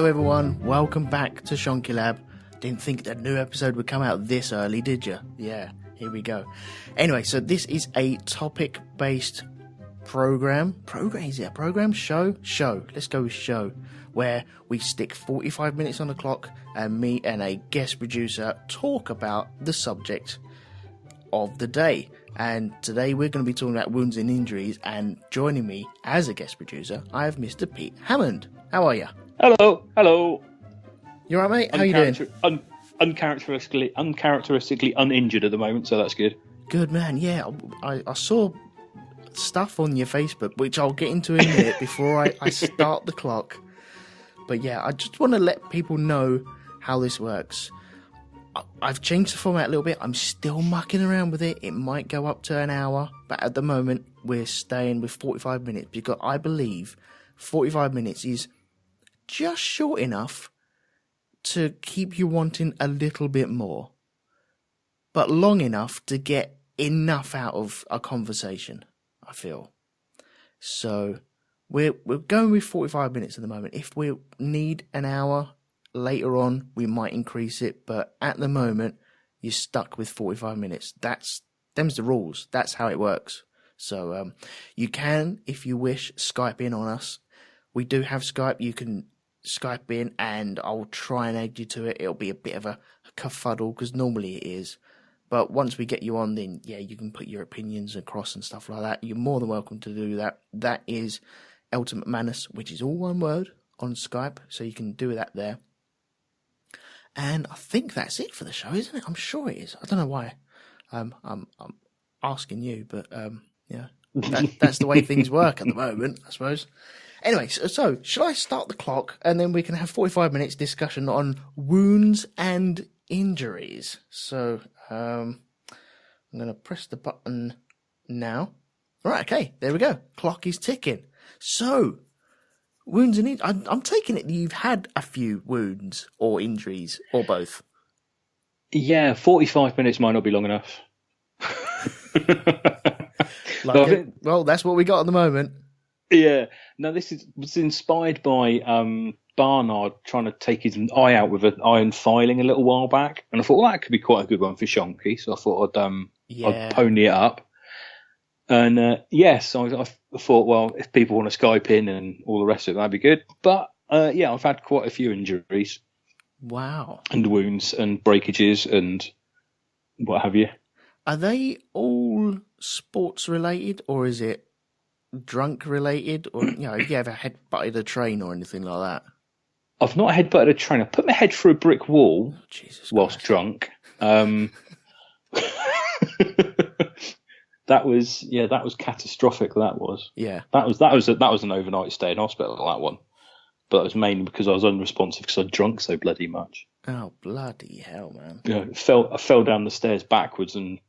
everyone, welcome back to Shonky Lab. Didn't think that a new episode would come out this early, did you? Yeah, here we go. Anyway, so this is a topic-based program. Is it a program? Show? Let's go with show. Where we stick 45 minutes on the clock and me and a guest producer talk about the subject of the day. And today we're going to be talking about wounds and injuries, and joining me as a guest producer, I have Mr. Pete Hammond. How are you? Hello. You alright, mate? How you doing? Uncharacteristically uninjured at the moment, so that's good. Good, man. Yeah, I saw stuff on your Facebook, which I'll get into in a minute before I start the clock. But yeah, I just want to let people know how this works. I've changed the format a little bit. I'm still mucking around with it. It might go up to an hour, but at the moment we're staying with 45 minutes because I believe 45 minutes is just short enough to keep you wanting a little bit more, but long enough to get enough out of a conversation, I feel. So we're going with 45 minutes at the moment. If we need an hour later on, we might increase it, but at the moment you're stuck with 45 minutes. Them's the rules. That's how it works. So you can, if you wish, Skype in on us. We do have Skype. You can Skype in and I'll try and add you to it. It'll be a bit of a kerfuddle because normally it is, but once we get you on, then yeah, you can put your opinions across and stuff like that. You're more than welcome to do that. That is Elton McManus, which is all one word, on Skype, so you can do that there. And I think that's it for the show, isn't it? I'm sure it is. I don't know why. I'm asking you, but yeah, that's the way things work at the moment, I suppose. Anyway, so shall I start the clock and then we can have 45 minutes discussion on wounds and injuries? So I'm going to press the button now. All right, okay, there we go. Clock is ticking. So, wounds and injuries. I'm taking it that you've had a few wounds or injuries or both. Yeah, 45 minutes might not be long enough. Well, that's what we got at the moment. Yeah. No, was inspired by Barnard trying to take his eye out with an iron filing a little while back, and I thought, well, that could be quite a good one for Shonky. So I thought I'd pony it up. And yes, I thought, well, if people want to Skype in and all the rest of it, that'd be good. But yeah, I've had quite a few injuries. Wow. And wounds and breakages and what have you. Are they all sports related, or is it drunk related, or have you ever headbutted a train or anything like that? I've not headbutted a train. I put my head through a brick wall whilst drunk. That was catastrophic. That was. Yeah. That was an overnight stay in hospital. That one, but it was mainly because I was unresponsive because I'd drunk so bloody much. Oh bloody hell, man! Yeah, I fell down the stairs backwards and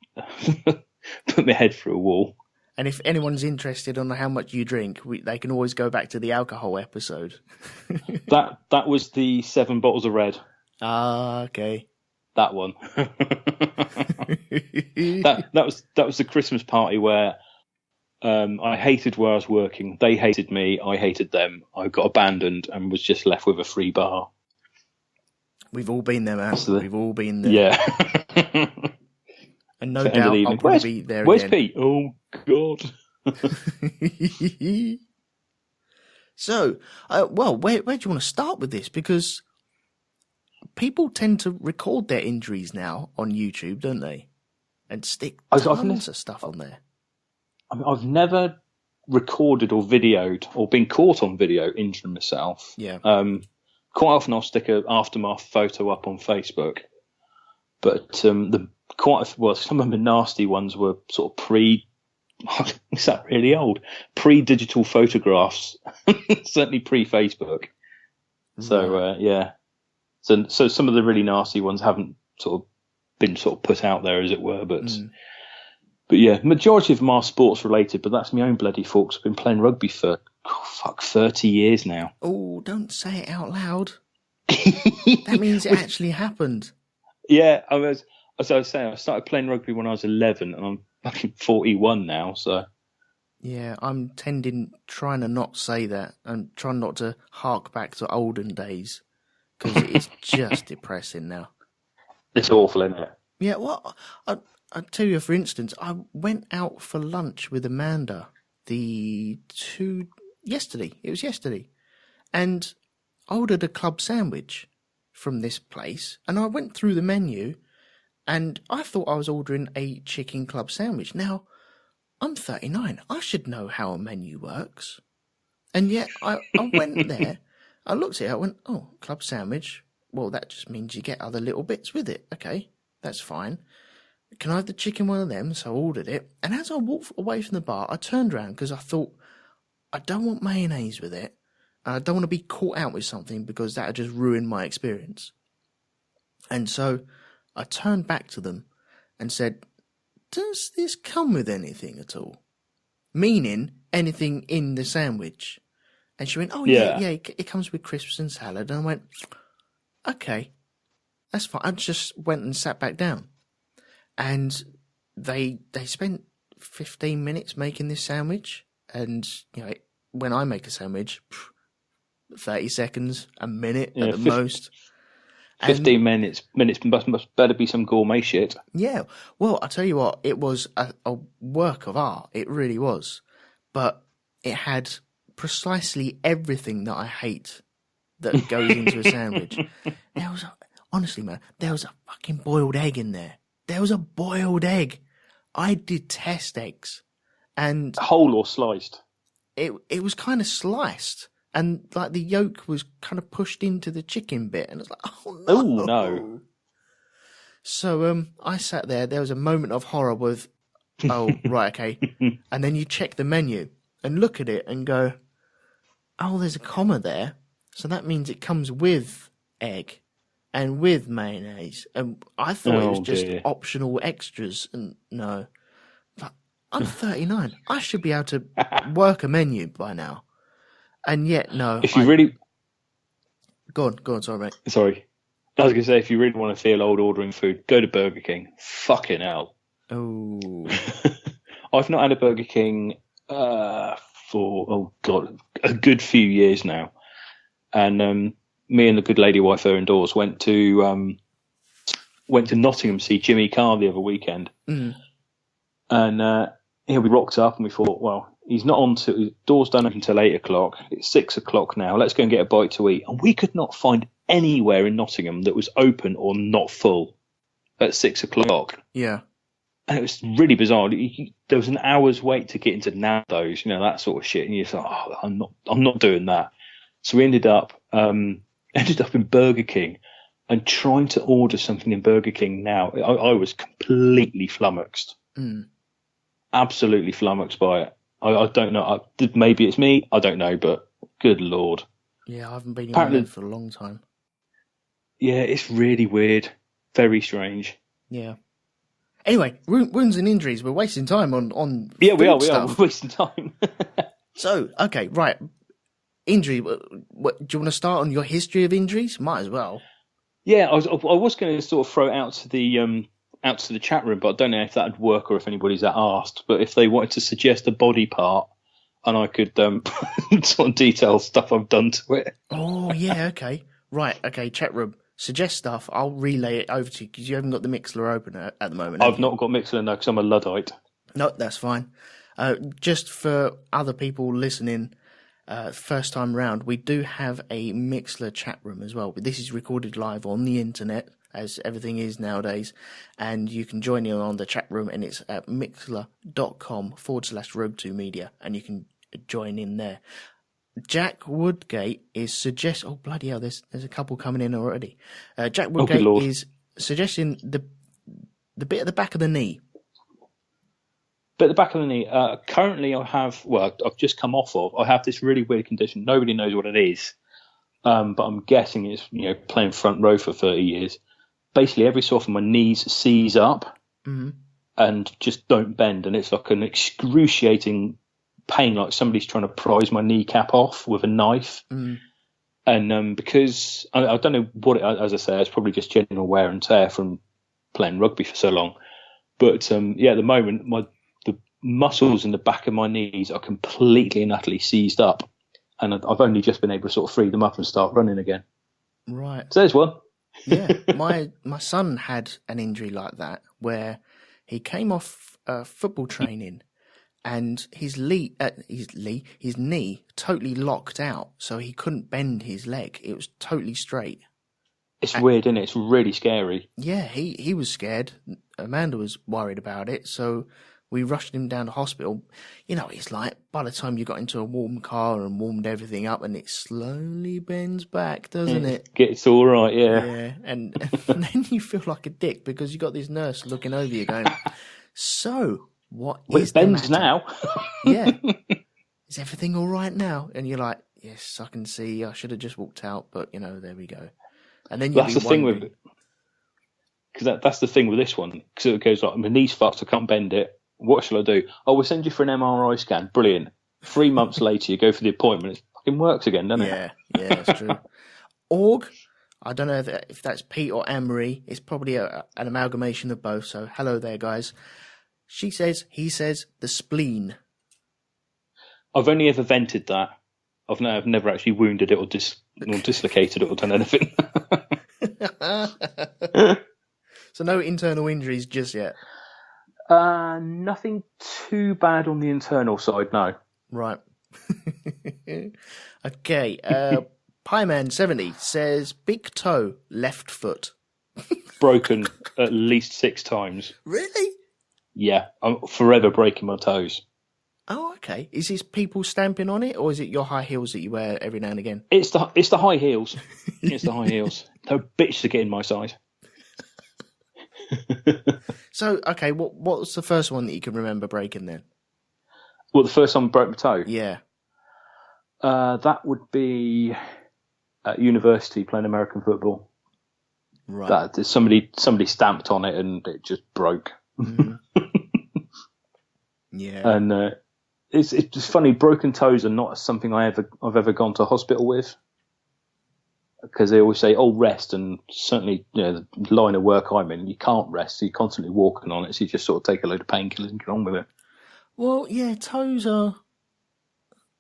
put my head through a wall. And if anyone's interested on how much you drink, they can always go back to the alcohol episode. that was the 7 bottles of red. Ah, okay. That one. that was the Christmas party where I hated where I was working. They hated me. I hated them. I got abandoned and was just left with a free bar. We've all been there, man. We've all been there. Yeah. And no doubt I'll probably be there where's again. Pete? Oh, God. So, where do you want to start with this? Because people tend to record their injuries now on YouTube, don't they? And stick tons of stuff on there. I've never recorded or videoed or been caught on video injuring myself. Yeah. Quite often I'll stick an aftermath photo up on Facebook. But some of the nasty ones were sort of is that really old? Pre-digital photographs, certainly pre-Facebook. So yeah, so some of the really nasty ones haven't been put out there, as it were. But yeah, majority of them are sports related. But that's my own bloody fault. 'Cause I've been playing rugby for 30 years now. Oh, don't say it out loud. That means it actually happened. Yeah, as I was saying, I started playing rugby when I was 11, and I'm fucking 41 now, so... Yeah, I'm trying to not say that. I'm trying not to hark back to olden days. because it's just depressing now. It's awful, isn't it? Yeah, well, I'll tell you, for instance, I went out for lunch with Amanda yesterday. It was yesterday. And I ordered a club sandwich from this place, and I went through the menu, and I thought I was ordering a chicken club sandwich. Now, I'm 39. I should know how a menu works. And yet, I went there, I looked at it, I went, oh, club sandwich. Well, that just means you get other little bits with it. Okay, that's fine. Can I have the chicken one of them? So I ordered it. And as I walked away from the bar, I turned around because I thought, I don't want mayonnaise with it. I don't want to be caught out with something because that would just ruin my experience. And so I turned back to them and said, does this come with anything at all? Meaning anything in the sandwich. And she went, oh, yeah, it comes with crisps and salad. And I went, okay, that's fine. I just went and sat back down. And they spent 15 minutes making this sandwich. And, when I make a sandwich, 30 seconds, a minute at the most. 15 minutes must better be some gourmet shit. Yeah. Well, I'll tell you what, it was a work of art. It really was. But it had precisely everything that I hate that goes into a sandwich. Honestly, man, there was a fucking boiled egg in there. There was a boiled egg. I detest eggs. And whole or sliced? It was kind of sliced. And like the yolk was kind of pushed into the chicken bit. And it's like, oh no. Oh no. So I sat there. There was a moment of horror with, oh, right, okay. And then you check the menu and look at it and go, oh, there's a comma there. So that means it comes with egg and with mayonnaise. And I thought it was just optional extras. And no. But I'm 39. I should be able to work a menu by now. And yet, no. If you really... Go on, sorry, mate. Sorry. I was going to say, if you really want to feel old ordering food, go to Burger King. Fucking hell. Oh. I've not had a Burger King for, a good few years now. And me and the good lady wife there indoors went to Nottingham to see Jimmy Carr the other weekend. Mm. And we rocked up and we thought, well, he's not on to, doors don't open until 8 o'clock. It's 6 o'clock now. Let's go and get a bite to eat. And we could not find anywhere in Nottingham that was open or not full at 6 o'clock. Yeah. And it was really bizarre. There was an hour's wait to get into Nando's, that sort of shit. And you thought, I'm not doing that. So we ended up in Burger King and trying to order something in Burger King now. I was completely flummoxed. Mm. Absolutely flummoxed by it. I don't know. Maybe it's me. I don't know, but good Lord. Yeah, I haven't been in there for a long time. Yeah, it's really weird. Very strange. Yeah. Anyway, wounds and injuries. We're wasting time on yeah, we are. Stuff. We're wasting time. So, okay, right. Injury. Do you want to start on your history of injuries? Might as well. Yeah, I was going to sort of throw it out to the chat room, but I don't know if that would work or if anybody's asked. But if they wanted to suggest a body part, and I could sort of detail stuff I've done to it. Oh yeah, okay, right, okay. Chat room, suggest stuff. I'll relay it over to you because you haven't got the Mixlr open at the moment. I've not got Mixlr now because I'm a Luddite. No, that's fine. Just for other people listening, first time round, we do have a Mixlr chat room as well. But this is recorded live on the internet, as everything is nowadays, and you can join in on the chat room, and it's at mixlr.com/RogueTwoMedia, and you can join in there. Jack Woodgate is oh bloody hell, there's a couple coming in already. Jack Woodgate is suggesting the bit at the back of the knee. But at the back of the knee, currently I've just come off of, I have this really weird condition. Nobody knows what it is, but I'm guessing it's, playing front row for 30 years. Basically, every so often my knees seize up and just don't bend, and it's like an excruciating pain, like somebody's trying to prise my kneecap off with a knife. And because I don't know what as I say, it's probably just general wear and tear from playing rugby for so long. But at the moment, the muscles in the back of my knees are completely and utterly seized up, and I've only just been able to sort of free them up and start running again. Right. So there's one. Yeah, my son had an injury like that where he came off football training and his knee totally locked out, so he couldn't bend his leg. It was totally straight. It's weird, isn't it? It's really scary. Yeah, he was scared. Amanda was worried about it, so we rushed him down to hospital. You know, it's like by the time you got into a warm car and warmed everything up, and it slowly bends back, doesn't it? It's all right, yeah. Yeah, and then you feel like a dick because you got this nurse looking over you going, so what is the matter? It bends now. Yeah. Is everything all right now? And you're like, yes, I can see. I should have just walked out, but, you know, there we go. And then that's the thing with it. Because that's the thing with this one. Because it goes like, my knee's fucked, I can't bend it. What shall I do? Oh, we'll send you for an MRI scan. Brilliant. 3 months later, you go for the appointment. It fucking works again, doesn't it? Yeah, that's true. Org, I don't know if that's Pete or Anne-Marie. It's probably an amalgamation of both. So hello there, guys. He says, the spleen. I've only ever vented that. I've never actually wounded it or dislocated it or done anything. So no internal injuries just yet? Nothing too bad on the internal side, no. Right. Okay. Pieman70 says, big toe, left foot. Broken at least 6 times. Really? Yeah, I'm forever breaking my toes. Oh, okay. Is this people stamping on it, or is it your high heels that you wear every now and again? It's the high heels. It's the high heels. They're a bitch to get in my size. So, okay, what was the first one that you can remember breaking then? Well, the first time I broke my toe? Yeah. That would be at university playing American football. Right. That somebody stamped on it and it just broke. Mm. Yeah. And it's just funny. Broken toes are not something I've ever gone to hospital with, because they always say, "Oh, rest." And certainly, you know, the line of work I'm in, you can't rest. So you're constantly walking on it. So you just sort of take a load of painkillers and get on with it. Well, yeah, toes are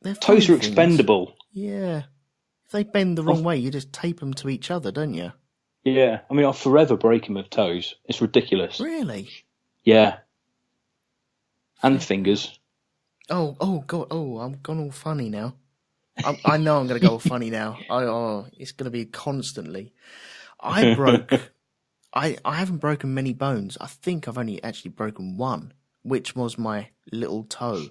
expendable. Yeah. If they bend the wrong way, you just tape them to each other, don't you? Yeah. I mean, I'll forever break them with toes. It's ridiculous. Really? Yeah. And fingers. Oh, God. Oh, I'm gone all funny now. I know I'm going to go all funny now. It's going to be constantly. I haven't broken many bones. I think I've only actually broken one, which was my little toe.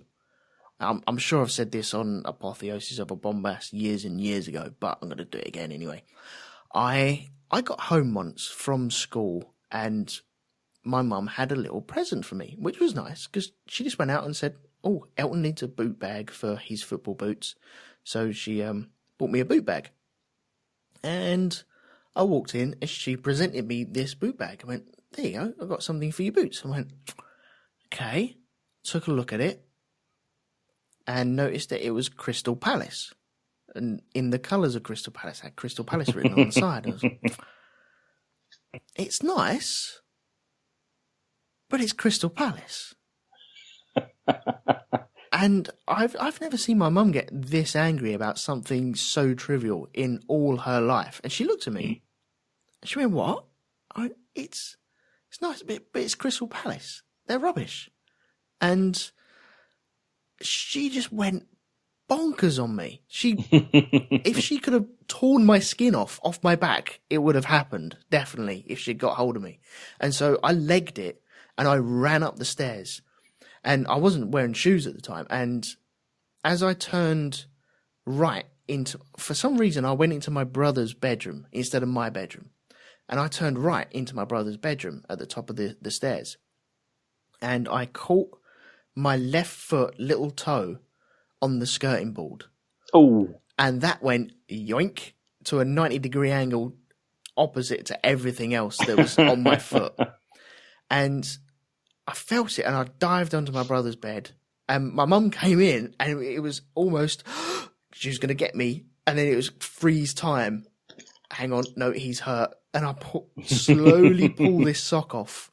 I'm sure I've said this on Apotheosis of a Bombast years and years ago, but I'm going to do it again anyway. I got home once from school and my mum had a little present for me, which was nice because she just went out and said, "Oh, Elton needs a boot bag for his football boots." So she bought me a boot bag. And I walked in and she presented me this boot bag. I went, "There you go, I've got something for your boots." I went, okay. Took a look at it and noticed that it was Crystal Palace. And in the colours of Crystal Palace, had Crystal Palace written on the side. I was like, it's nice, but it's Crystal Palace. And I've never seen my mum get this angry about something so trivial in all her life. And she looked at me and she went, "What?" It's nice, but it's Crystal Palace. They're rubbish. And she just went bonkers on me. If she could have torn my skin off my back, it would have happened, definitely, if she'd got hold of me. And so I legged it and I ran up the stairs. And I wasn't wearing shoes at the time. And as I turned right for some reason, I went into my brother's bedroom instead of my bedroom. And I turned right into my brother's bedroom at the top of the stairs. And I caught my left foot, little toe, on the skirting board. Oh. And that went yoink to a 90-degree angle opposite to everything else that was on my foot. And I felt it and I dived onto my brother's bed and my mum came in and it was almost, she was going to get me. And then it was freeze time. Hang on, no, he's hurt. And I slowly pull this sock off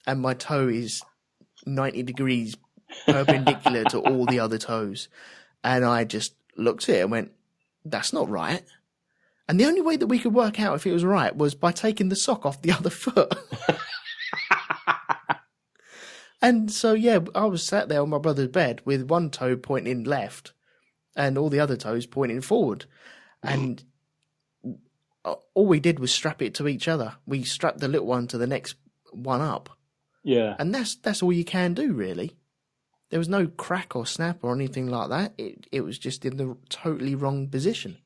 and my toe is 90 degrees perpendicular to all the other toes. And I just looked at it and went, "That's not right." And the only way that we could work out if it was right was by taking the sock off the other foot. And so, yeah, I was sat there on my brother's bed with one toe pointing left and all the other toes pointing forward. And all we did was strap it to each other. We strapped the little one to the next one up. Yeah. And that's all you can do, really. There was no crack or snap or anything like that. It was just in the totally wrong position.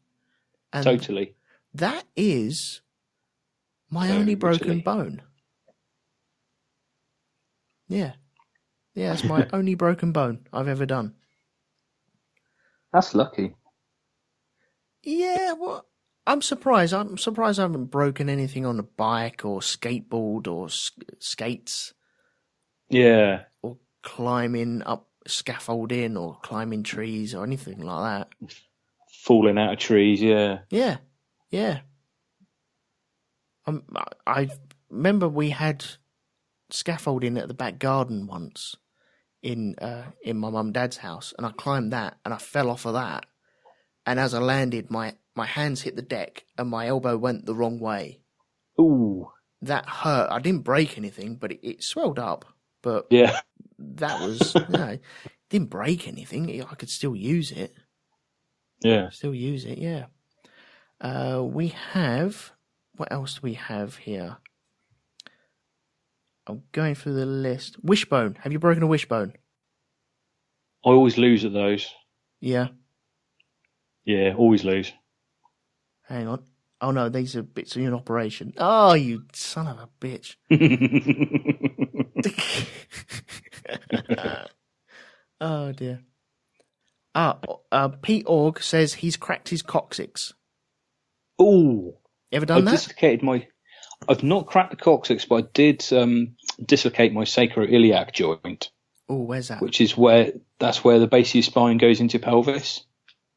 And totally. That is my only broken bone. Yeah. Yeah, it's my only broken bone I've ever done. That's lucky. Yeah, well, I'm surprised. I haven't broken anything on a bike or skateboard or skates. Yeah. Or climbing up scaffolding or climbing trees or anything like that. Falling out of trees, yeah. Yeah, yeah. I remember we had scaffolding at the back garden once in my mum and dad's house, and I climbed that and I fell off of that, and as I landed, my hands hit the deck and my elbow went the wrong way. Ooh, that hurt. I didn't break anything, but it swelled up. But yeah, that was didn't break anything. I could still use it. Yeah, still use it. Yeah. We have, what else do we have here? I'm going through the list. Wishbone. Have you broken a wishbone? I always lose at those. Yeah. Yeah, always lose. Hang on. Oh no, these are bits of an operation. Oh, you son of a bitch. Oh dear. Pete Org says he's cracked his coccyx. Ooh. Ever done that? I've not cracked the coccyx, but I did dislocate my sacroiliac joint. Oh, where's that? Which is that's where the base of your spine goes into your pelvis.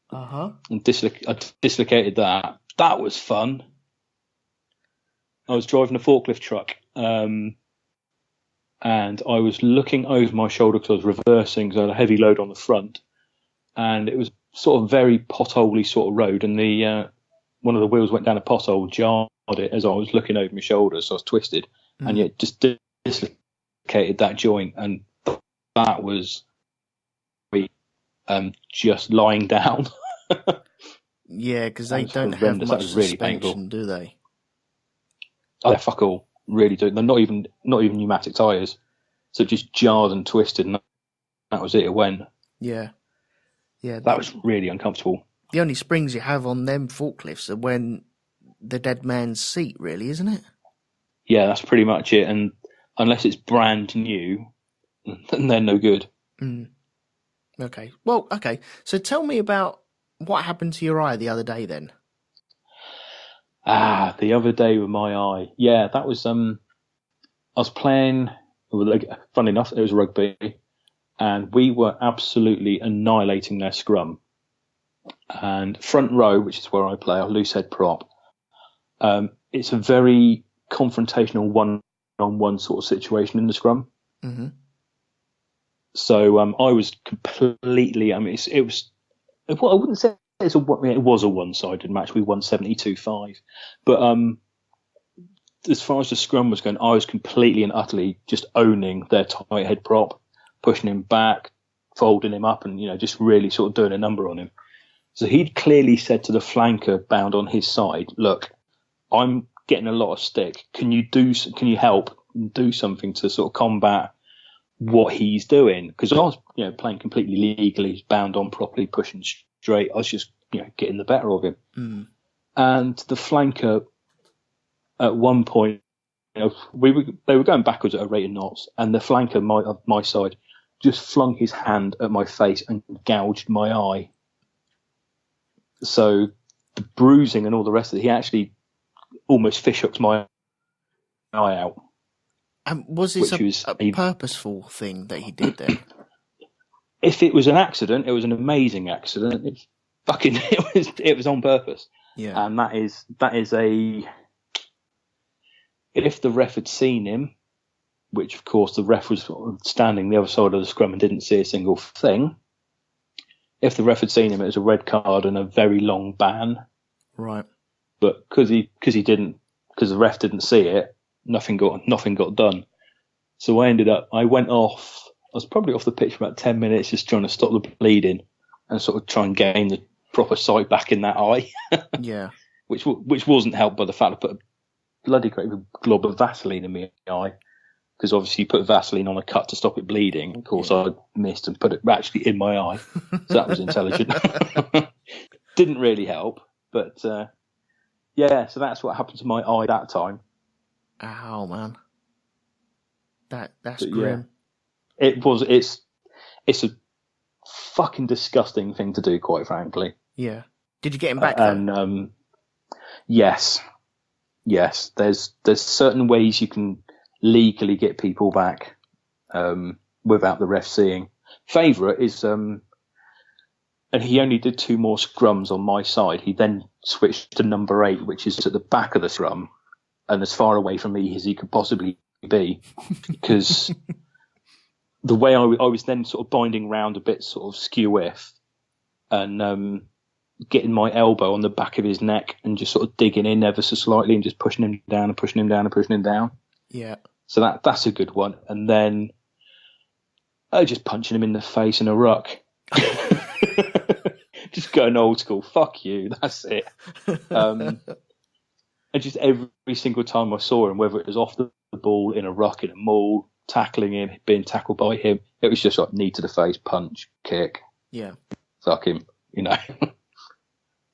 Uh-huh. And I dislocated that. That was fun. I was driving a forklift truck, and I was looking over my shoulder because I was reversing, because I had a heavy load on the front, and it was sort of very potholey sort of road, and the one of the wheels went down a pothole, jarred it as I was looking over my shoulder, so I was twisted, and yet just dislocated that joint, and that was just lying down. Yeah, because they don't have much suspension, painful. Do they? Oh, fuck all. Really do. They're not even pneumatic tyres. So just jarred and twisted, and that was it. It went. Yeah. Yeah. That was really uncomfortable. The only springs you have on them forklifts are when the dead man's seat, really, isn't it? Yeah, that's pretty much it. And unless it's brand new, then they're no good. Mm. Okay. Well, okay. So tell me about what happened to your eye the other day then. The other day with my eye. Yeah, that was, I was playing, funny enough, it was rugby, and we were absolutely annihilating their scrum. And front row, which is where I play, a loose head prop, it's a very confrontational one-on-one sort of situation in the scrum. Mm-hmm. So I was completely, I mean, it was, well, I wouldn't say it was a one-sided match. We won 72-5. But as far as the scrum was going, I was completely and utterly just owning their tight head prop, pushing him back, folding him up, and just really sort of doing a number on him. So he'd clearly said to the flanker bound on his side, "Look, I'm getting a lot of stick. Can you help and do something to sort of combat what he's doing?" Because I was playing completely legally, he's bound on properly, pushing straight. I was just getting the better of him. Mm. And the flanker at one point, they were going backwards at a rate of knots, and the flanker my side just flung his hand at my face and gouged my eye. So the bruising and all the rest of it, he actually almost fish hooked my eye out. Was this a purposeful thing that he did then? If it was an accident, it was an amazing accident. It was on purpose. Yeah. And that is if the ref had seen him, which of course the ref was standing the other side of the scrum and didn't see a single thing. If the ref had seen him, it was a red card and a very long ban. Right. but because the ref didn't see it, nothing got done. So I went off. I was probably off the pitch for about 10 minutes, just trying to stop the bleeding and sort of try and gain the proper sight back in that eye. Yeah. Which wasn't helped by the fact I put a bloody great glob of Vaseline in my eye, because obviously you put Vaseline on a cut to stop it bleeding. Of course, I missed and put it actually in my eye, so that was intelligent. Didn't really help, but yeah. So that's what happened to my eye that time. Ow, man. That's but grim. Yeah, it's a fucking disgusting thing to do, quite frankly. Yeah. Did you get him back? And yes. There's certain ways you can legally get people back without the ref seeing. Favourite is, and he only did 2 more scrums on my side. He then switched to number 8, which is at the back of the scrum and as far away from me as he could possibly be, because the way I was then sort of binding round a bit sort of skew-if and getting my elbow on the back of his neck and just sort of digging in ever so slightly and just pushing him down and pushing him down and pushing him down. Yeah. So that's a good one. And then just punching him in the face in a ruck. Just going old school. Fuck you. That's it. And just every single time I saw him, whether it was off the ball, in a ruck, in a maul, tackling him, being tackled by him, it was just like knee to the face, punch, kick. Yeah. Fuck him, you know.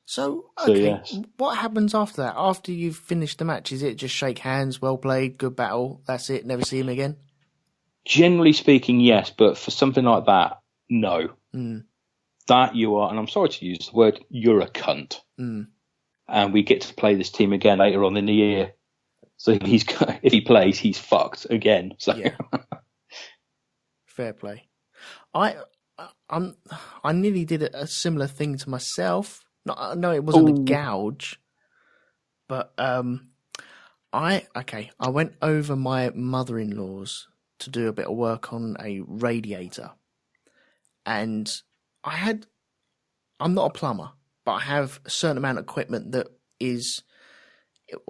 So, okay, yes. What happens after that? After you've finished the match, is it just shake hands, well played, good battle, that's it, never see him again? Generally speaking, yes, but for something like that, no. Mm. That you are, and I'm sorry to use the word, you're a cunt. Mm. And we get to play this team again later on in the year. So if he plays, he's fucked again. So. Yeah. Fair play. I nearly did a similar thing to myself. No, it wasn't a gouge, but I went over my mother-in-law's to do a bit of work on a radiator, and I'm not a plumber, but I have a certain amount of equipment that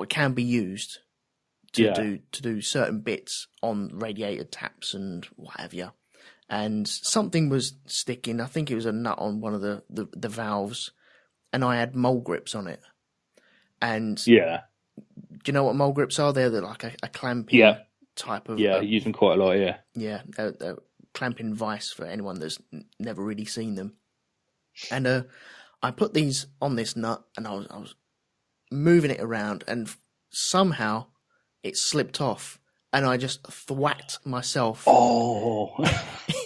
can be used to do certain bits on radiator taps and what have you. And something was sticking. I think it was a nut on one of the valves. And I had mole grips on it. And do you know what mole grips are? They're like a clamping type of... Yeah, I use them quite a lot, yeah. Yeah, a clamping vice for anyone that's never really seen them. And I put these on this nut, and I was moving it around, and somehow it slipped off, and I just thwacked myself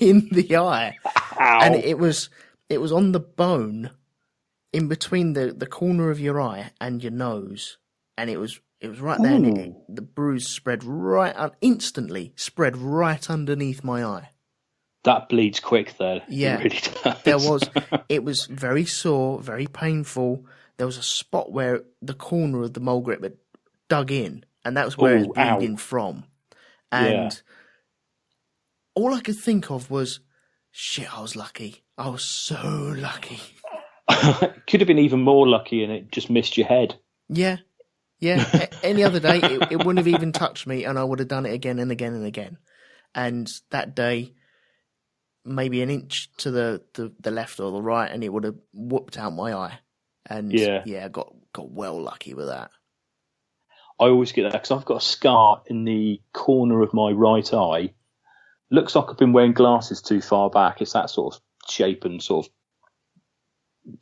in the eye. Ow. And it was on the bone... in between the corner of your eye and your nose, and it was right there. And the bruise spread instantly spread right underneath my eye. That bleeds quick, though. Yeah, it really does. It was very sore, very painful. There was a spot where the corner of the mole grip had dug in, and that was where it was bleeding from. And all I could think of was, shit, I was lucky. I was so lucky. Could have been even more lucky and it just missed your head. Yeah. Any other day, it wouldn't have even touched me, and I would have done it again and again and again. And that day, maybe an inch to the left or the right, and it would have whooped out my eye. And I got well lucky with that. I always get that because I've got a scar in the corner of my right eye. Looks like I've been wearing glasses too far back. It's that sort of shape and sort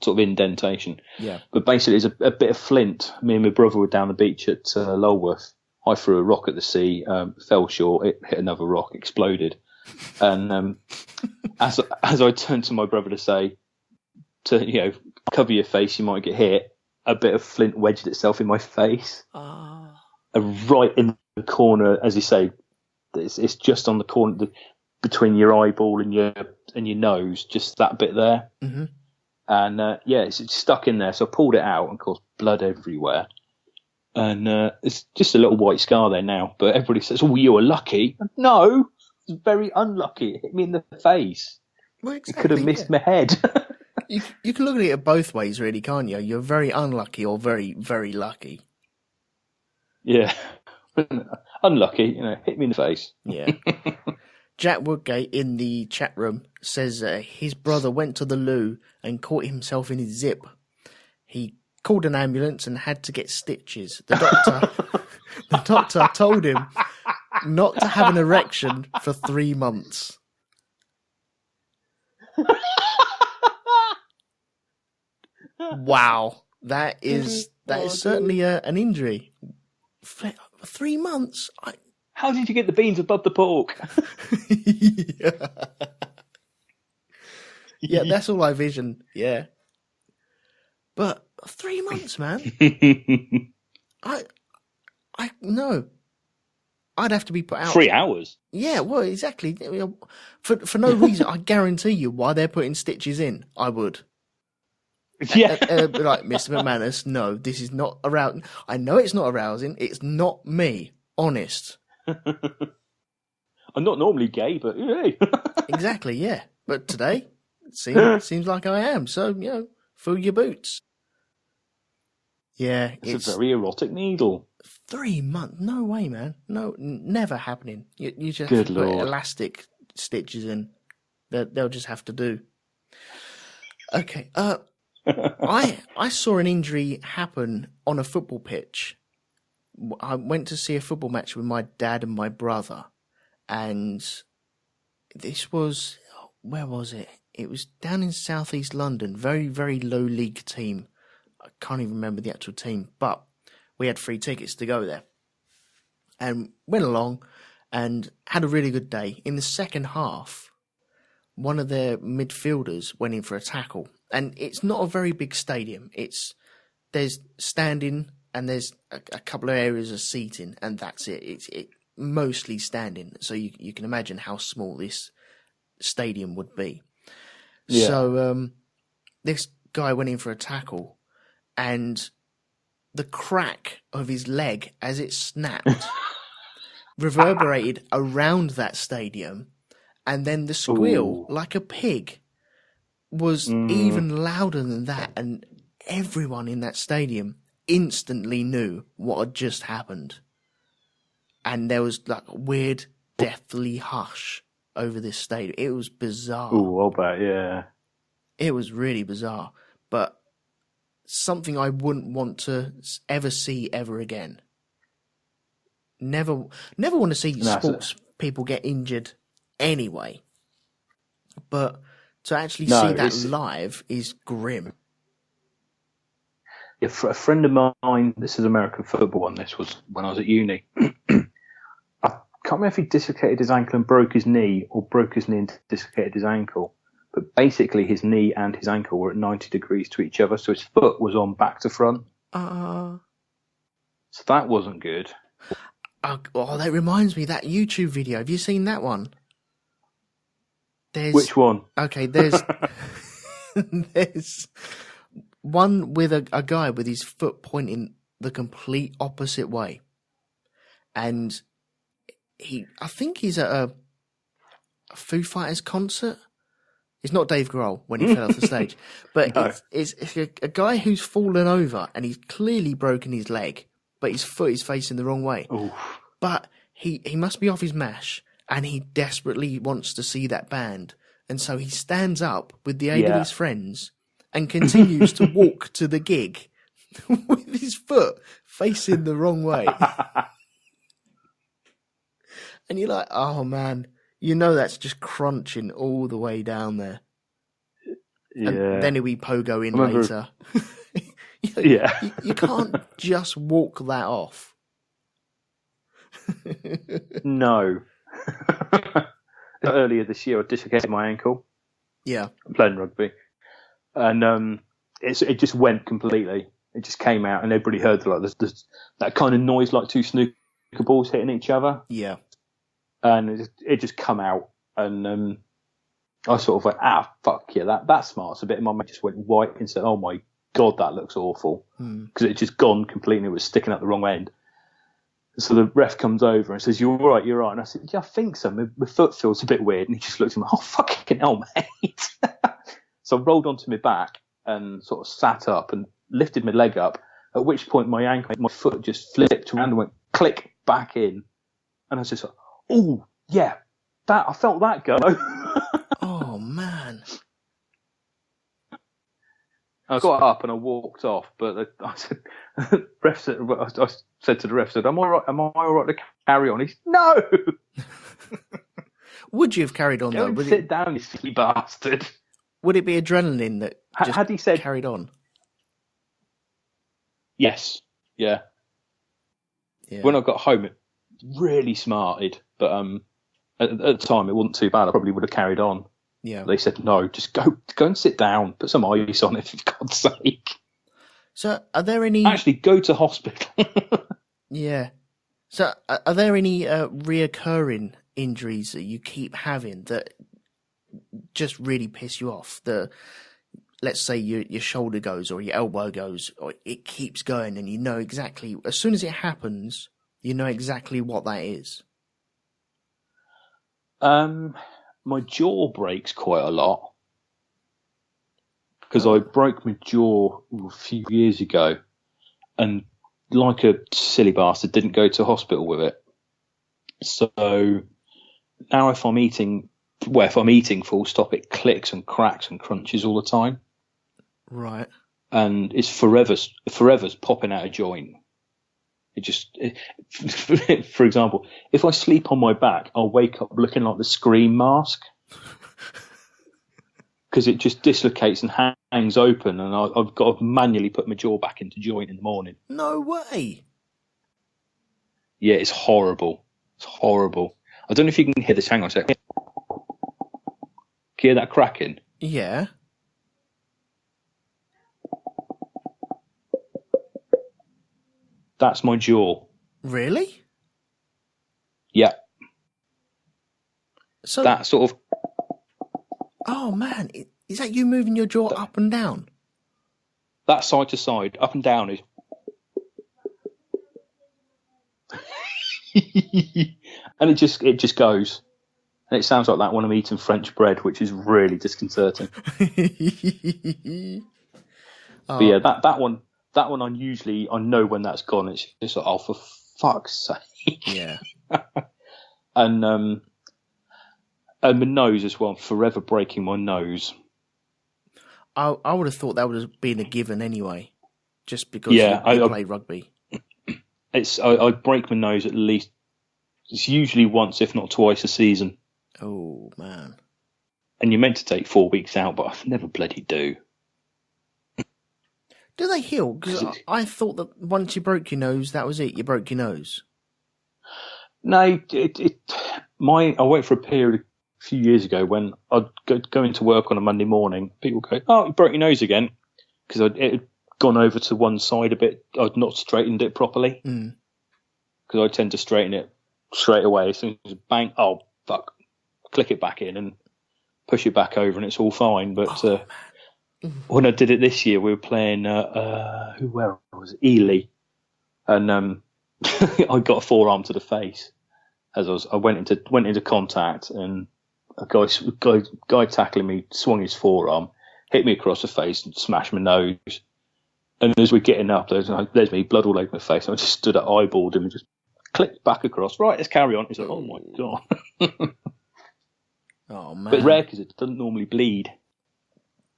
of indentation. Yeah. But basically, it's a bit of flint. Me and my brother were down the beach at Lulworth. I threw a rock at the sea, fell short. It hit another rock, exploded. And as I turned to my brother to say, cover your face, you might get hit, a bit of flint wedged itself in my face. Right in the corner, as you say, it's just on the corner between your eyeball and your nose, just that bit there. Mm-hmm. And it's stuck in there. So I pulled it out, and of course, blood everywhere. And it's just a little white scar there now. But everybody says, "Oh, you were lucky." No, I was very unlucky. It hit me in the face. Well, exactly, it could have missed my head. You can look at it both ways, really, can't you? You're very unlucky or very, very lucky. Yeah. Unlucky, hit me in the face. Yeah. Jack Woodgate in the chat room says his brother went to the loo and caught himself in his zip. He called an ambulance and had to get stitches. The doctor told him not to have an erection for 3 months. Wow, that is certainly an injury. For 3 months. How did you get the beans above the pork? Yeah, that's all I vision. Yeah, but 3 months, man. I no. I'd have to be put out 3 hours. Yeah, well, exactly. For no reason, I guarantee you why they're putting stitches in. I would. Yeah. Like, Mr. McManus, no, this is not arousing. I know it's not arousing. It's not me. Honest. I'm not normally gay, but hey. Exactly, yeah. But today, it seems like I am. So, fill your boots. Yeah. It's a very erotic needle. 3 months? No way, man. No, never happening. You just Good have to put Lord. elastic stitches in. They'll just have to do. Okay. I saw an injury happen on a football pitch. I went to see a football match with my dad and my brother, and this was, where was it? It was down in southeast London, very, very low league team. I can't even remember the actual team, but we had free tickets to go there. And went along and had a really good day. In the second half, one of their midfielders went in for a tackle. And it's not a very big stadium. There's standing and there's a couple of areas of seating, and that's it. It's mostly standing. So you can imagine how small this stadium would be. Yeah. So this guy went in for a tackle, and the crack of his leg as it snapped reverberated around that stadium, and then the squeal, like a pig, was even louder than that, and everyone in that stadium instantly knew what had just happened. And there was like a weird, deathly hush over this stadium. It was bizarre. Oh, I'll bet, yeah. It was really bizarre, but something I wouldn't want to ever see ever again. Never want to see sports people get injured anyway. But to actually see that live is grim. Yeah, for a friend of mine, this is American football, and this was when I was at uni. I can't remember if he dislocated his ankle and broke his knee, or broke his knee and dislocated his ankle. But basically, his knee and his ankle were at 90 degrees to each other, so his foot was on back to front. So that wasn't good. Oh, that reminds me, that YouTube video. Have you seen that one? Which one? Okay, there's one with a guy with his foot pointing the complete opposite way. And I think he's at a Foo Fighters concert. It's not Dave Grohl when he fell off the stage. But no. It's a guy who's fallen over and he's clearly broken his leg, but his foot is facing the wrong way. Oof. But he must be off his mash, and he desperately wants to see that band. And so he stands up with the aid of his friends and continues to walk to the gig with his foot facing the wrong way. And you're like, oh man, that's just crunching all the way down there. Yeah. And then he'll be pogo in later. You can't just walk that off. No. Earlier this year, I dislocated my ankle. Yeah. I'm playing rugby. And it just went completely. It just came out, and everybody heard that kind of noise like two snooker balls hitting each other. Yeah. And it just come out, and I sort of went, fuck yeah, that smarts a bit. And my mate just went white and said, oh my God, that looks awful. Because it just gone completely. It was sticking out the wrong end. So the ref comes over and says, you're right. And I said, yeah, I think so. My foot feels a bit weird. And he just looks at me, oh, fucking hell, mate. So I rolled onto my back and sort of sat up and lifted my leg up, at which point my foot just flipped around and went click back in. And I was just like, oh, yeah, I felt that go. Oh, man. I got up and I walked off, but I said, I said to the ref, am I all right to carry on? He said, no! Would you have carried on, though? Sit down, you silly bastard. Would it be adrenaline that just had he said, carried on? Yes. Yeah. When I got home, it really smarted, but at the time it wasn't too bad. I probably would have carried on. Yeah. They said, no, just go and sit down. Put some ice on it, for God's sake. So are there any... Actually, go to hospital. Yeah. So are there any reoccurring injuries that you keep having that just really piss you off? Let's say your shoulder goes or your elbow goes, or it keeps going, and you know exactly, as soon as it happens, you know exactly what that is. My jaw breaks quite a lot because I broke my jaw a few years ago, and like a silly bastard, didn't go to hospital with it. So now if I'm eating full stop, it clicks and cracks and crunches all the time. Right. And it's forever's popping out of joint. For example, if I sleep on my back, I'll wake up looking like the Scream mask. Because it just dislocates and hangs open, and I've got to manually put my jaw back into joint in the morning. No way. Yeah, it's horrible. It's horrible. I don't know if you can hear this. Hang on a second. Can you hear that cracking? Yeah. That's my jaw. Really? Yeah. So that sort of... Oh, man. Is that you moving your jaw up and down? That side to side, up and down is... and it just goes. And it sounds like that when I'm eating French bread, which is really disconcerting. But yeah, that one I know when that's gone. It's just like, oh, for fuck's sake. Yeah. And my nose as well. I'm forever breaking my nose. I would have thought that would have been a given anyway, just because you play rugby. I break my nose at least. It's usually once, if not twice, a season. Oh man! And you're meant to take 4 weeks out, but I never bloody do. Do they heal? Because I thought that once you broke your nose, that was it. You broke your nose. No, I went for a period a few years ago when I'd go into work on a Monday morning. People go, "Oh, you broke your nose again," because it had gone over to one side a bit. I'd not straightened it properly because I tend to straighten it straight away. As soon as bang, oh fuck, click it back in and push it back over, and it's all fine. But when I did it this year, we were playing where was it? Ely, and I got a forearm to the face as I went into contact, and a guy tackling me swung his forearm, hit me across the face, and smashed my nose. And as we're getting up, there's me, blood all over my face. And I just stood at eyeballed him and just clicked back across. Right, let's carry on. He's like, oh my god. Oh man! But it's rare because it doesn't normally bleed.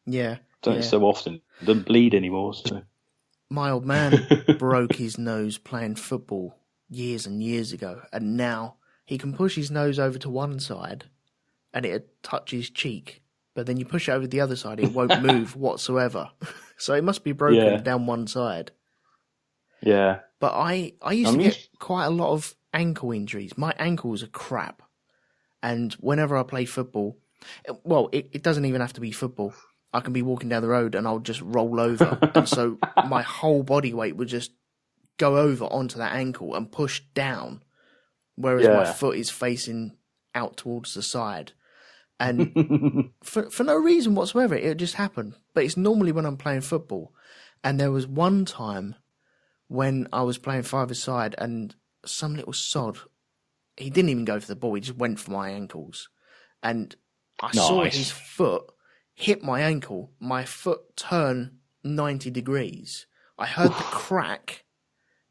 Yeah. Don't so often. It doesn't bleed anymore. So. My old man broke his nose playing football years and years ago, and now he can push his nose over to one side and it touches his cheek, but then you push it over the other side, it won't move whatsoever. So it must be broken down one side. Yeah. But I used to get quite a lot of ankle injuries. My ankles are crap. And whenever I play football, well, it doesn't even have to be football. I can be walking down the road and I'll just roll over. And so my whole body weight would just go over onto that ankle and push down, whereas my foot is facing out towards the side. And for no reason whatsoever, it just happened. But it's normally when I'm playing football. And there was one time when I was playing five-a-side and some little sod, he didn't even go for the ball, he just went for my ankles. And I saw his foot hit my ankle, my foot turned 90 degrees. I heard the crack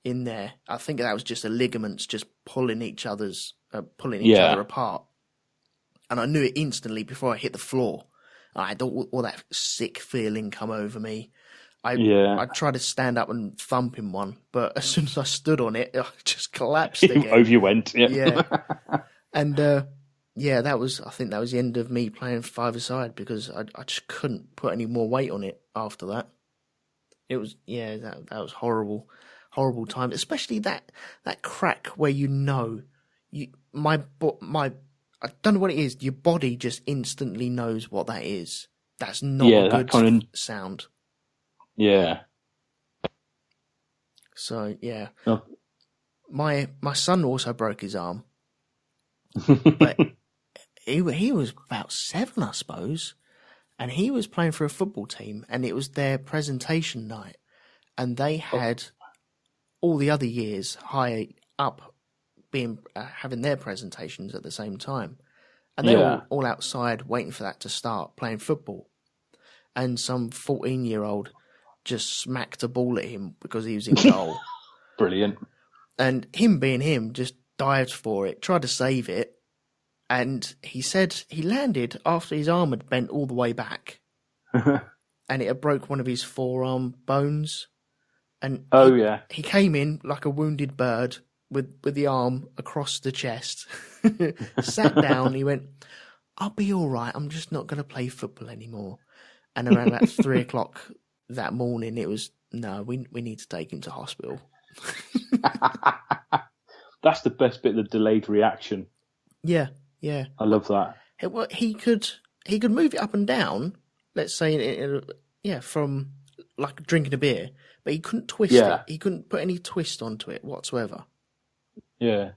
in there. I think that was just the ligaments just pulling each other apart. And I knew it instantly before I hit the floor. I had all that sick feeling come over me. I tried to stand up and thump in one, but as soon as I stood on it, I just collapsed again. Over you went. Yeah. And I think that was the end of me playing five-a-side, because I just couldn't put any more weight on it after that. It was, that was horrible time, especially that crack where I don't know what it is. Your body just instantly knows what that is. That's not a good kind of sound. Yeah. So yeah, oh. my son also broke his arm, but he was about 7, I suppose, and he was playing for a football team, and it was their presentation night, and they had all the other years high up being having their presentations at the same time, and they were all outside waiting for that to start playing football, and some 14-year-old just smacked a ball at him because he was in goal. Brilliant. And him being him just dived for it, tried to save it, and he said he landed after his arm had bent all the way back, and it had broke one of his forearm bones, and he came in like a wounded bird with the arm across the chest, sat down, he went, "I'll be all right, I'm just not going to play football anymore." And around about 3 o'clock that morning, it was, no, we need to take him to hospital. That's the best bit, the delayed reaction. Yeah. I love that. Well, he could move it up and down, let's say, from like drinking a beer, but he couldn't twist it. He couldn't put any twist onto it whatsoever. Yeah.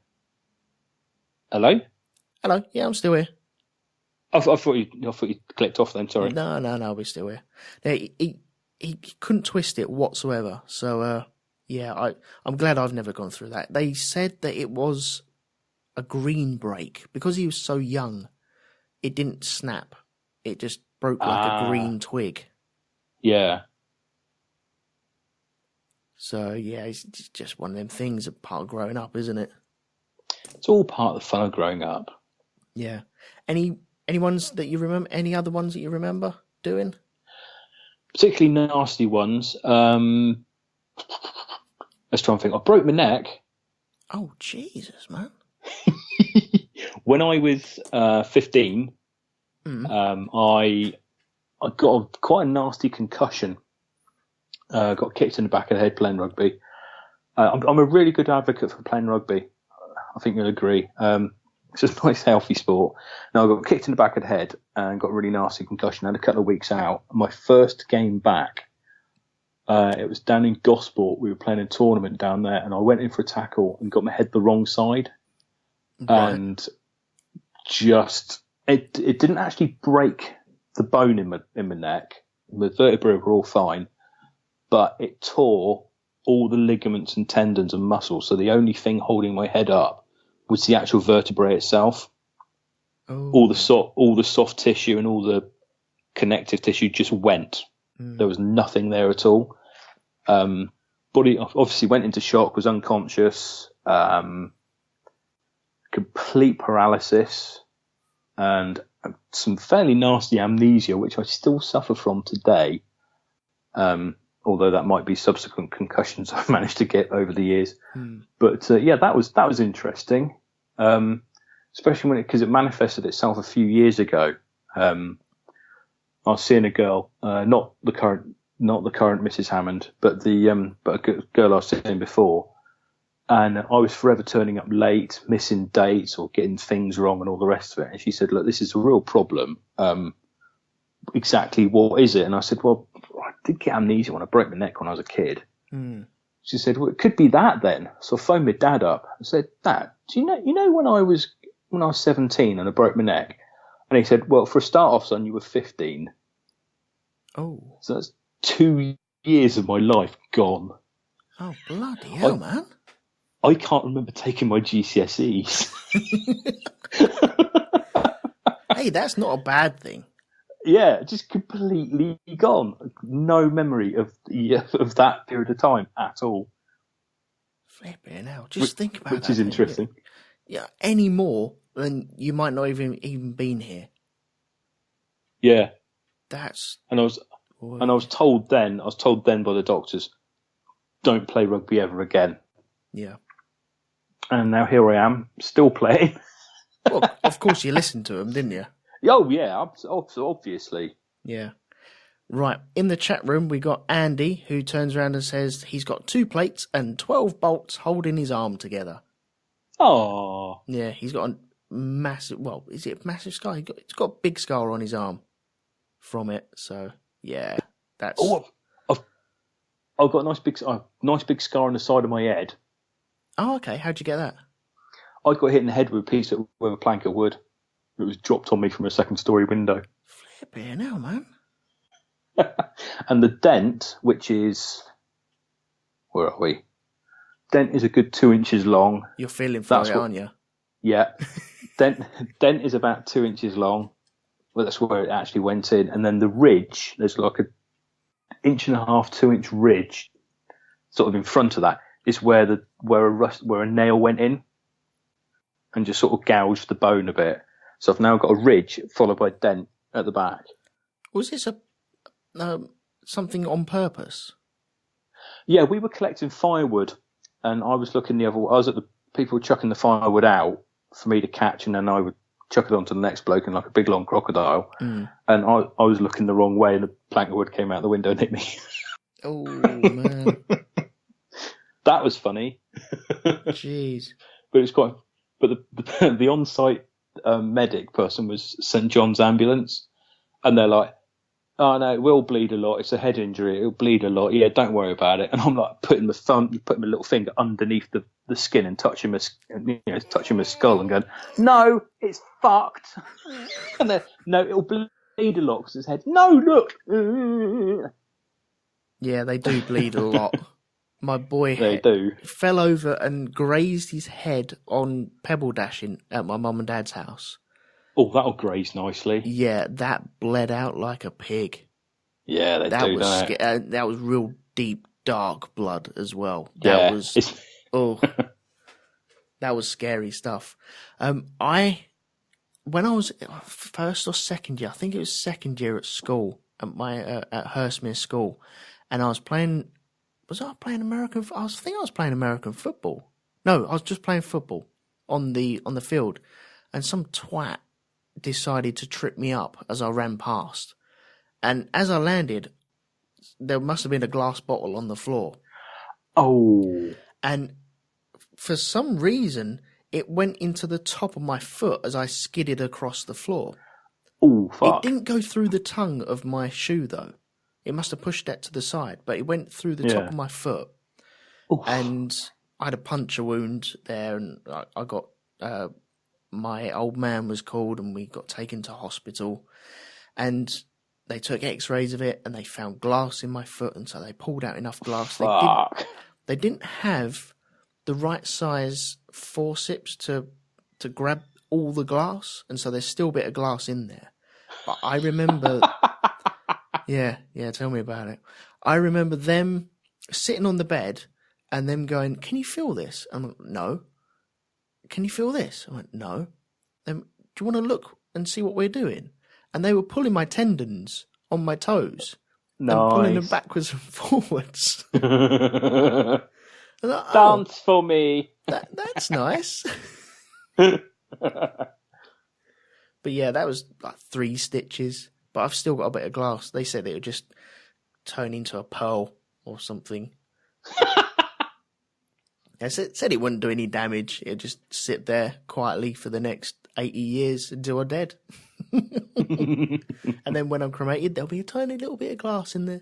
Hello? Hello. Yeah, I'm still here. I thought you clicked off then. Sorry. No, we're still here. He couldn't twist it whatsoever. So I'm glad I've never gone through that. They said that it was a green break because he was so young. It didn't snap. It just broke like a green twig. Yeah. So it's just one of them things, a part of growing up, isn't it? It's all part of the fun of growing up. Yeah. Any ones that you remember? Any other ones that you remember doing? Particularly nasty ones. Let's try and think. I broke my neck. Oh, Jesus, man. When I was 15, I got quite a nasty concussion. Got kicked in the back of the head playing rugby. I'm a really good advocate for playing rugby. I think you'll agree. It's just a nice, healthy sport. Now, I got kicked in the back of the head and got a really nasty concussion. I had a couple of weeks out. My first game back, it was down in Gosport. We were playing a tournament down there, and I went in for a tackle and got my head the wrong side. Right. And just, it didn't actually break the bone in my neck. The vertebrae were all fine, but it tore all the ligaments and tendons and muscles. So the only thing holding my head up was the actual vertebrae itself. Oh. All the soft tissue and all the connective tissue just went. There was nothing there at all. Body obviously went into shock, was unconscious, complete paralysis, and some fairly nasty amnesia, which I still suffer from today. Although that might be subsequent concussions I've managed to get over the years. But that was interesting, especially because it manifested itself a few years ago. I was seeing a girl, not the current Mrs. Hammond, but a girl I was seeing before, and I was forever turning up late, missing dates or getting things wrong and all the rest of it. And she said, "Look, this is a real problem. Exactly what is it?" And I said, "Well, I did get amnesia when I broke my neck when I was a kid." She said, "Well, it could be that then." So I phoned my dad up and said, "Dad, do you know when I was 17 and I broke my neck?" And he said, "Well, for a start off, son, you were 15. Oh. So that's 2 years of my life gone." Oh, bloody hell, man. I can't remember taking my GCSEs. Hey, that's not a bad thing. Yeah, just completely gone. No memory of that period of time at all. Flipping hell. Just think about which that. Is interesting. Yeah, any more than you might not even been here. Yeah. That's. And I was told then by the doctors, don't play rugby ever again. Yeah. And now here I am, still playing. Well, of course you listened to them, didn't you? Oh yeah, obviously. Yeah. Right, in the chat room we got Andy, who turns around and says he's got 2 plates and 12 bolts holding his arm together. Oh. Yeah, he's got a massive, well, is it a massive scar? He's got a big scar on his arm from it, so yeah, that's... Oh, I've got a nice big scar on the side of my head. Oh, okay, how'd you get that? I got hit in the head with a plank of wood. It was dropped on me from a 2nd-story window. Flipping hell, man. And the dent, which is... Where are we? Dent is a good 2 inches long. You're feeling for it, aren't you? Yeah. Dent is about 2 inches long. Well, that's where it actually went in. And then the ridge, there's like a 1.5 inch, 2 inch ridge sort of in front of that is where a nail went in and just sort of gouged the bone a bit. So I've now got a ridge followed by a dent at the back. Was this something on purpose? Yeah, we were collecting firewood, and I was looking I was at the people chucking the firewood out for me to catch, and then I would chuck it onto the next bloke in like a big long crocodile. And I was looking the wrong way, and the plank of wood came out the window and hit me. Oh man, that was funny. Jeez. But it's quite. But the on-site medic person was St John's ambulance, and they're like, "Oh no, it will bleed a lot. It's a head injury. It'll bleed a lot. Yeah, don't worry about it." And I'm like putting my little finger underneath the skin and touching my skull and going, "No, it's fucked." And then, "No, it'll bleed a lot because his head." "No, look." Yeah, they do bleed a lot. My boy fell over and grazed his head on pebble dashing at my mum and dad's house. Oh, that'll graze nicely. Yeah, that bled out like a pig. Yeah, that was real deep, dark blood as well. That Oh. And for some reason, it went into the top of my foot as I skidded across the floor. Oh, fuck. It didn't go through the tongue of my shoe, though. It must have pushed that to the side, but it went through the top of my foot. Oof. And I had a puncture wound there, and I got... my old man was called, and we got taken to hospital. And they took x-rays of it, and they found glass in my foot, and so they pulled out enough glass. They didn't have the right size forceps to grab all the glass, and so there's still a bit of glass in there. But I remember... Yeah, tell me about it. I remember them sitting on the bed and them going, "Can you feel this?" I'm like, "No." "Can you feel this?" I went, "No." "Do you want to look and see what we're doing?" And they were pulling my tendons on my toes. Nice. And pulling them backwards and forwards. Like, dance for me. That's nice. But yeah, that was like 3 stitches. But I've still got a bit of glass. They said it would just turn into a pearl or something. I said it wouldn't do any damage. It'd just sit there quietly for the next 80 years until I'm dead. And then when I'm cremated, there'll be a tiny little bit of glass in there.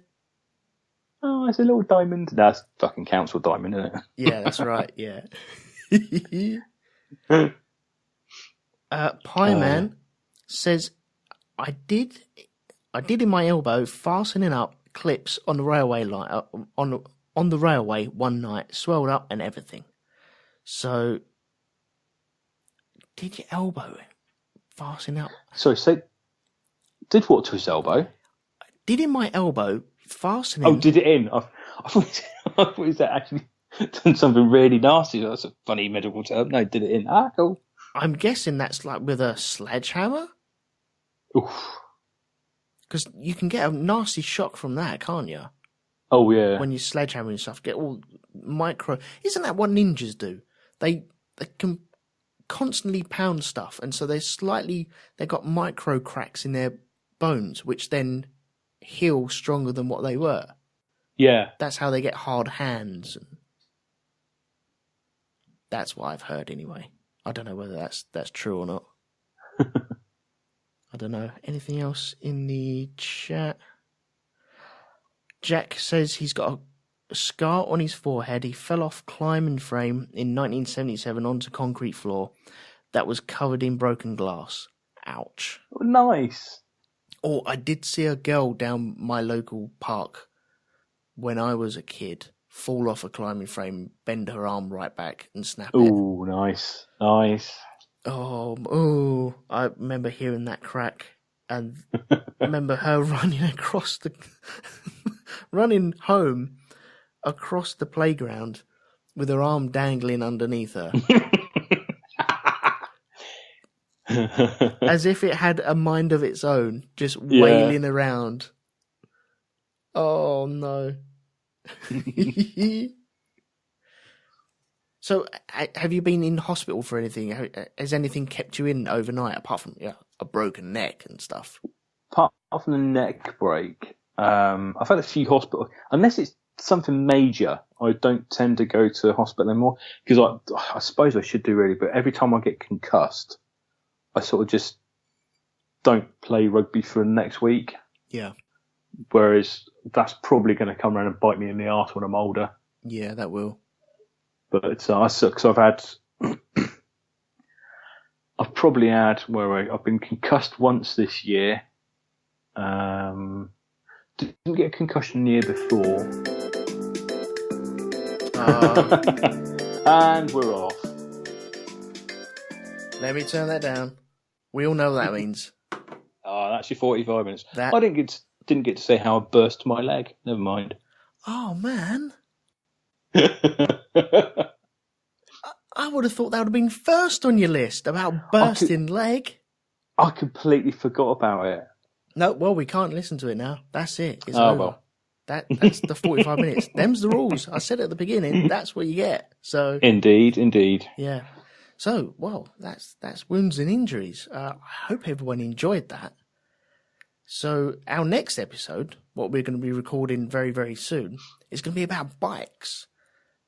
Oh, it's a little diamond. That's fucking council diamond, isn't it? Yeah, that's right, yeah. Pie Man says, I did in my elbow fastening up clips on the railway line on the railway one night, swelled up and everything. So, did your elbow fasten up? Sorry, Did what to his elbow? Did in my elbow, fastening. Oh, did it in? I thought he said actually done something really nasty. That's a funny medical term. No, did it in. Ah, cool. I'm guessing that's like with a sledgehammer. Oof. Because you can get a nasty shock from that, can't you? Oh, yeah. When you sledgehammer and stuff, get all micro... Isn't that what ninjas do? They can constantly pound stuff, and so they've got micro cracks in their bones, which then heal stronger than what they were. Yeah. That's how they get hard hands. That's what I've heard anyway. I don't know whether that's true or not. I don't know. Anything else in the chat? Jack says he's got a scar on his forehead. He fell off climbing frame in 1977 onto concrete floor that was covered in broken glass. Ouch. Oh, nice. Or I did see a girl down my local park when I was a kid fall off a climbing frame, bend her arm right back and snap it. Oh, nice. Nice. Oh, I remember hearing that crack, and I remember her running home across the playground with her arm dangling underneath her. As if it had a mind of its own, just wailing around. Oh, no. So, have you been in hospital for anything? Has anything kept you in overnight, apart from a broken neck and stuff? Apart from the neck break, I've had a few hospital. Unless it's something major, I don't tend to go to hospital anymore. Because I suppose I should do really, but every time I get concussed, I sort of just don't play rugby for the next week. Yeah. Whereas that's probably going to come around and bite me in the arse when I'm older. Yeah, that will. But because I've probably had I've been concussed once this year. Didn't get a concussion the year before. And we're off. Let me turn that down. We all know what that means. Oh, that's your 45 minutes. I didn't get to say how I burst my leg. Never mind. Oh, man. I would have thought that would have been first on your list about bursting leg. I completely forgot about it. No, well, we can't listen to it now. That's it. It's over. Well. That's the 45 minutes. Them's the rules. I said at the beginning, that's what you get. So Indeed. Yeah. So, well, that's wounds and injuries. I hope everyone enjoyed that. So our next episode, what we're going to be recording very, very soon, is going to be about bikes.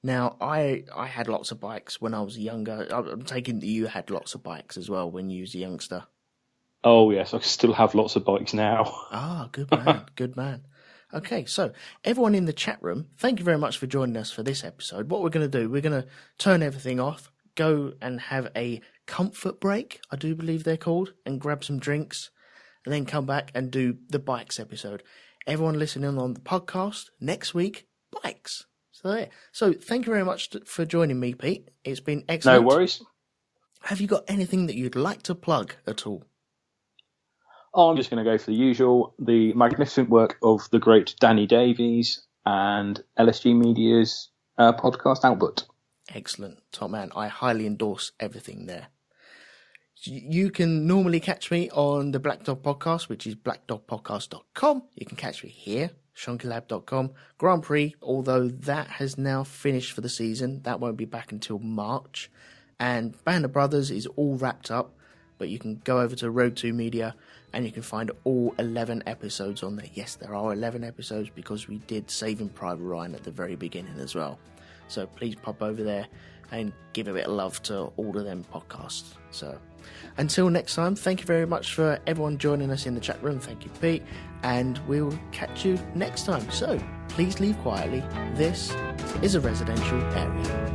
Now, I had lots of bikes when I was younger. I'm taking that you had lots of bikes as well when you was a youngster. Oh, yes. I still have lots of bikes now. Ah, good man. Good man. Okay, so everyone in the chat room, thank you very much for joining us for this episode. What we're going to do, we're going to turn everything off, go and have a comfort break, I do believe they're called, and grab some drinks, and then come back and do the bikes episode. Everyone listening on the podcast, next week, bikes. So there. So thank you very much for joining me, Pete. It's been excellent. No worries. Have you got anything that you'd like to plug at all? Oh, I'm just going to go for the usual, the magnificent work of the great Danny Davies and LSG Media's podcast output. Excellent. Top man. I highly endorse everything there. You can normally catch me on the Black Dog Podcast, which is blackdogpodcast.com. You can catch me here, shonkylab.com. Grand Prix, although that has now finished for the season. That won't be back until March. And Band of Brothers is all wrapped up, but you can go over to RogueTwoMedia and you can find all 11 episodes on there. Yes, there are 11 episodes because we did Saving Private Ryan at the very beginning as well. So please pop over there and give a bit of love to all of them podcasts. So until next time, thank you very much for everyone joining us in the chat room. Thank you, Pete. And we'll catch you next time. So please leave quietly. This is a residential area.